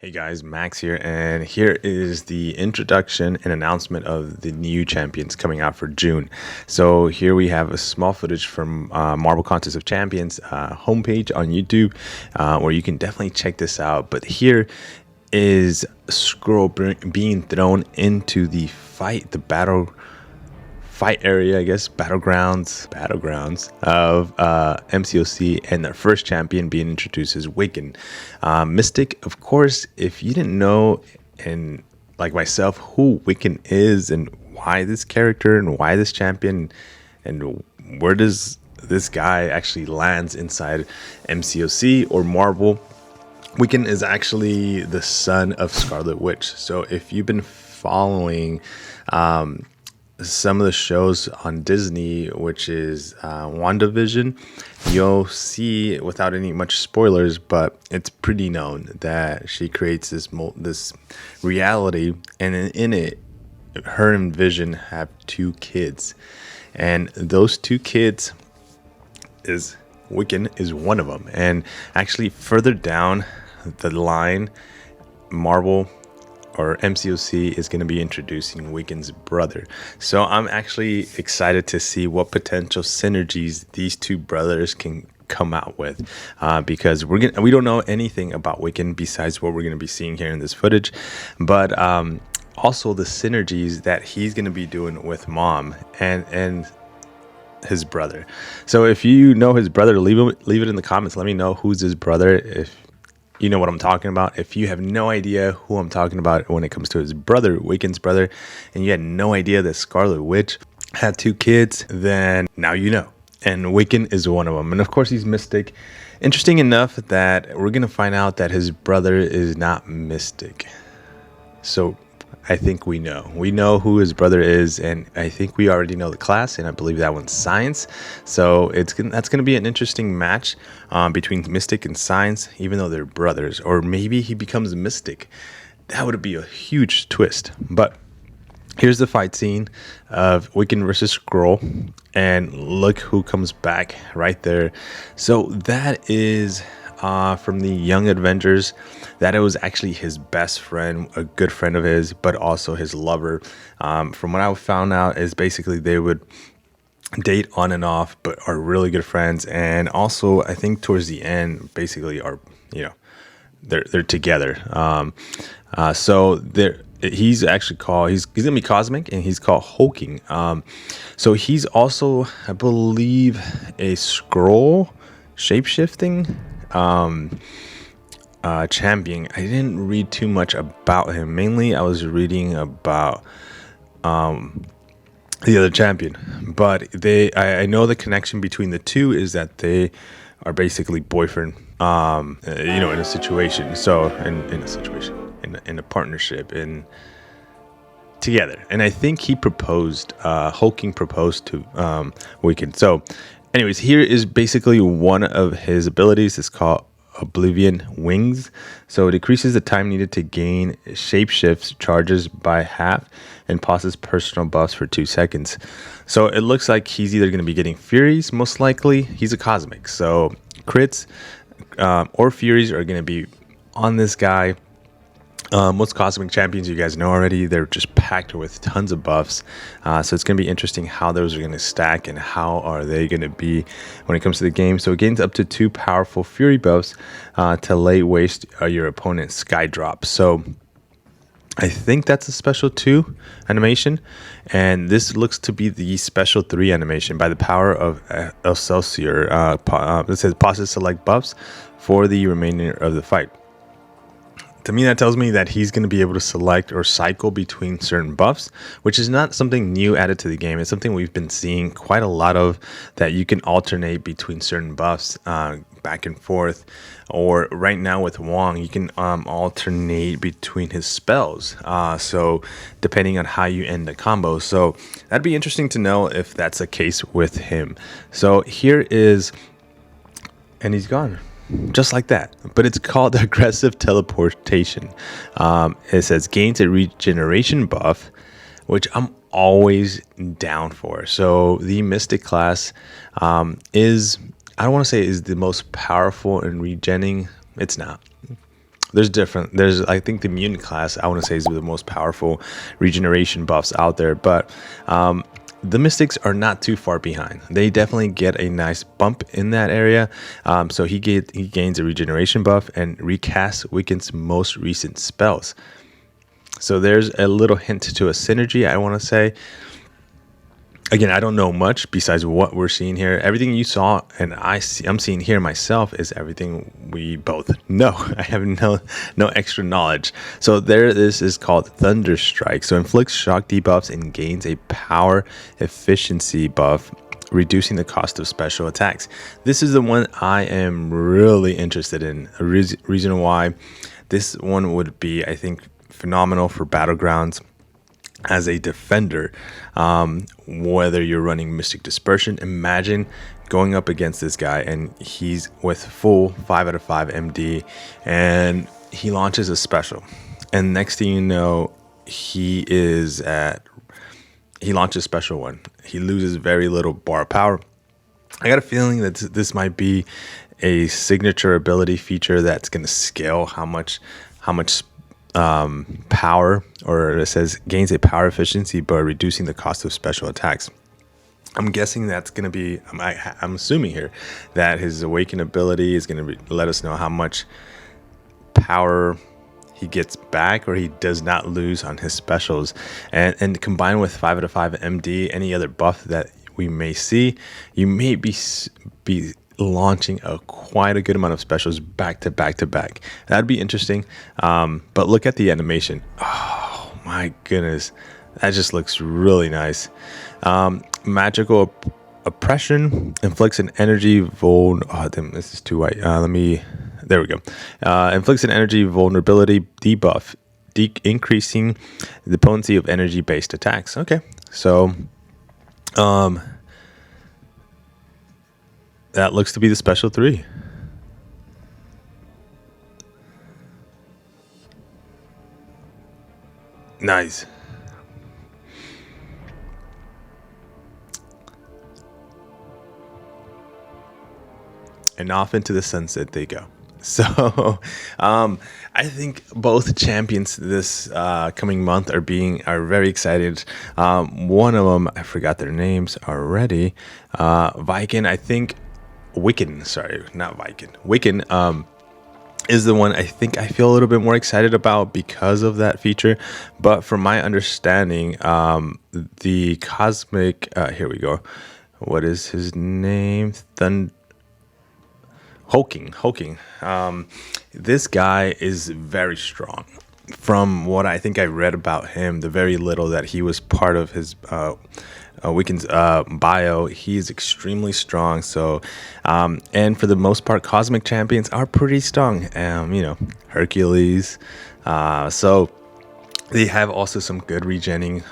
Hey guys, Max here, and here is the introduction and announcement of the new champions coming out for June. So here we have a small footage from Marvel Contest of Champions homepage on YouTube, where you can definitely check this out. But here is Skrull being thrown into the fight, the fight area, I guess, battlegrounds of MCOC, and their first champion being introduced is Wiccan. Mystic, of course, if you didn't know, and like myself, who Wiccan is and why this character and why this champion and where does this guy actually lands inside MCOC or Marvel, Wiccan is actually the son of Scarlet Witch. So if you've been following some of the shows on Disney, which is WandaVision, you'll see, without any much spoilers, but it's pretty known that she creates this reality, and in it, her and Vision have two kids, and those two kids is Wiccan is one of them. And actually, further down the line, Marvel or MCOC is going to be introducing Wiccan's brother. So I'm actually excited to see what potential synergies these two brothers can come out with, because we don't know anything about Wiccan besides what we're going to be seeing here in this footage, but also the synergies that he's going to be doing with Mom and his brother. So if you know his brother, leave it in the comments. Let me know who's his brother, if you know what I'm talking about. If you have no idea who I'm talking about when it comes to his brother, Wiccan's brother, and you had no idea that Scarlet Witch had two kids, then now you know. And Wiccan is one of them. And of course, he's Mystic. Interesting enough that we're going to find out that his brother is not Mystic. So I think we know who his brother is, and I think we already know the class, and I believe that one's Science. So that's going to be an interesting match between Mystic and Science, even though they're brothers. Or maybe he becomes Mystic. That would be a huge twist. But here's the fight scene of Wiccan versus Skrull, and look who comes back right there. So that is from the Young Avengers. That it was actually his best friend, a good friend of his, but also his lover. From what I found out is basically they would date on and off, but are really good friends. And also, I think towards the end, basically are, they're together. So he's actually called, he's gonna be Cosmic, and he's called Hulkling. So he's also, I believe, a Skrull shapeshifting champion. I didn't read too much about him. Mainly I was reading about the other champion, but I know the connection between the two is that they are basically boyfriend, in a situation. So in a partnership, together. And I think he proposed, Hulkling proposed to Wiccan. So anyways, here is basically one of his abilities. It's called Oblivion Wings. So it decreases the time needed to gain shapeshifts charges by half and pauses personal buffs for 2 seconds. So it looks like he's either going to be getting Furies, most likely. He's a Cosmic, so crits or Furies are going to be on this guy. Most Cosmic champions, you guys know already, they're just packed with tons of buffs. So it's going to be interesting how those are going to stack and how are they going to be when it comes to the game. So it gains up to 2 powerful Fury buffs to lay waste your opponent's Sky Drop. So I think that's a special 2 animation. And this looks to be the special 3 animation by the power of Excelsior. It says pauses select buffs for the remainder of the fight. To me, that tells me that he's going to be able to select or cycle between certain buffs, which is not something new added to the game. It's something we've been seeing quite a lot of, that you can alternate between certain buffs back and forth. Or right now with Wong, you can alternate between his spells. So depending on how you end the combo. So that'd be interesting to know if that's the case with him. So here is, and he's gone. Just like that. But it's called aggressive teleportation. It says gains a regeneration buff, which I'm always down for. So the Mystic class is, I don't want to say is the most powerful in regenning. It's not. There's different. There's, I think the mutant class, I want to say, is the most powerful regeneration buffs out there. But the Mystics are not too far behind. They definitely get a nice bump in that area. So he gains a regeneration buff and recasts Wiccan's most recent spells. So there's a little hint to a synergy, I want to say. Again, I don't know much besides what we're seeing here. Everything you saw and I'm seeing here myself is everything we both know. I have no extra knowledge. So this is called Thunder Strike. So inflicts shock debuffs and gains a power efficiency buff, reducing the cost of special attacks. This is the one I am really interested in. A reason why this one would be, I think, phenomenal for Battlegrounds. As a defender, whether you're running Mystic Dispersion, imagine going up against this guy and he's with full 5 out of 5 MD and he launches a special, and next thing you know, he launches special 1. He loses very little bar power. I got a feeling that this might be a signature ability feature that's going to scale how much power, or it says gains a power efficiency by reducing the cost of special attacks. I'm guessing that's going to be, I'm assuming here that his awaken ability is going to let us know how much power he gets back or he does not lose on his specials, and combined with 5 out of 5 MD, any other buff that we may see, you may be launching quite a good amount of specials back to back to back. That'd be interesting. But look at the animation. Oh my goodness, that just looks really nice. Magical oppression inflicts an energy this is too white. There we go. Inflicts an energy vulnerability debuff, increasing the potency of energy based attacks. Okay, so that looks to be the special 3. Nice. And off into the sunset they go. So I think both champions this coming month are very excited. One of them, I forgot their names already. Wiccan, I think. Wiccan, sorry, not Wiccan. Wiccan is the one I think I feel a little bit more excited about because of that feature. But from my understanding, the cosmic, here we go. What is his name? Hulkling. This guy is very strong. From what I think I read about him, the very little that he was part of his Wiccan's bio, he's extremely strong. So, and for the most part, cosmic champions are pretty strong. Hercules. So they have also some good regenning.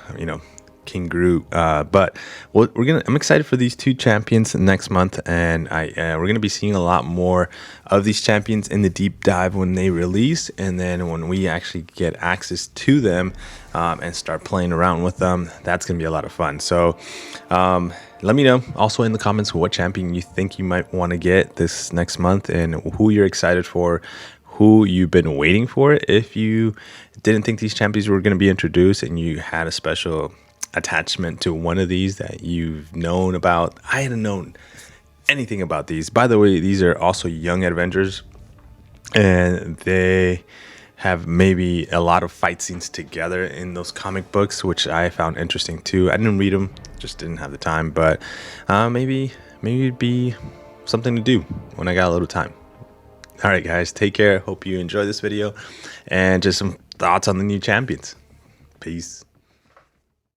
King Groot. But I'm excited for these 2 champions next month, and we're gonna be seeing a lot more of these champions in the deep dive when they release, and then when we actually get access to them and start playing around with them, that's gonna be a lot of fun. So let me know also in the comments what champion you think you might want to get this next month and who you're excited for, who you've been waiting for. If you didn't think these champions were going to be introduced and you had a special attachment to one of these that you've known about. I hadn't known anything about these. By the way, these are also young Avengers, and they have maybe a lot of fight scenes together in those comic books, which I found interesting too. I didn't read them, just didn't have the time, but maybe it'd be something to do when I got a little time. All right, guys, take care. Hope you enjoy this video and just some thoughts on the new champions. Peace.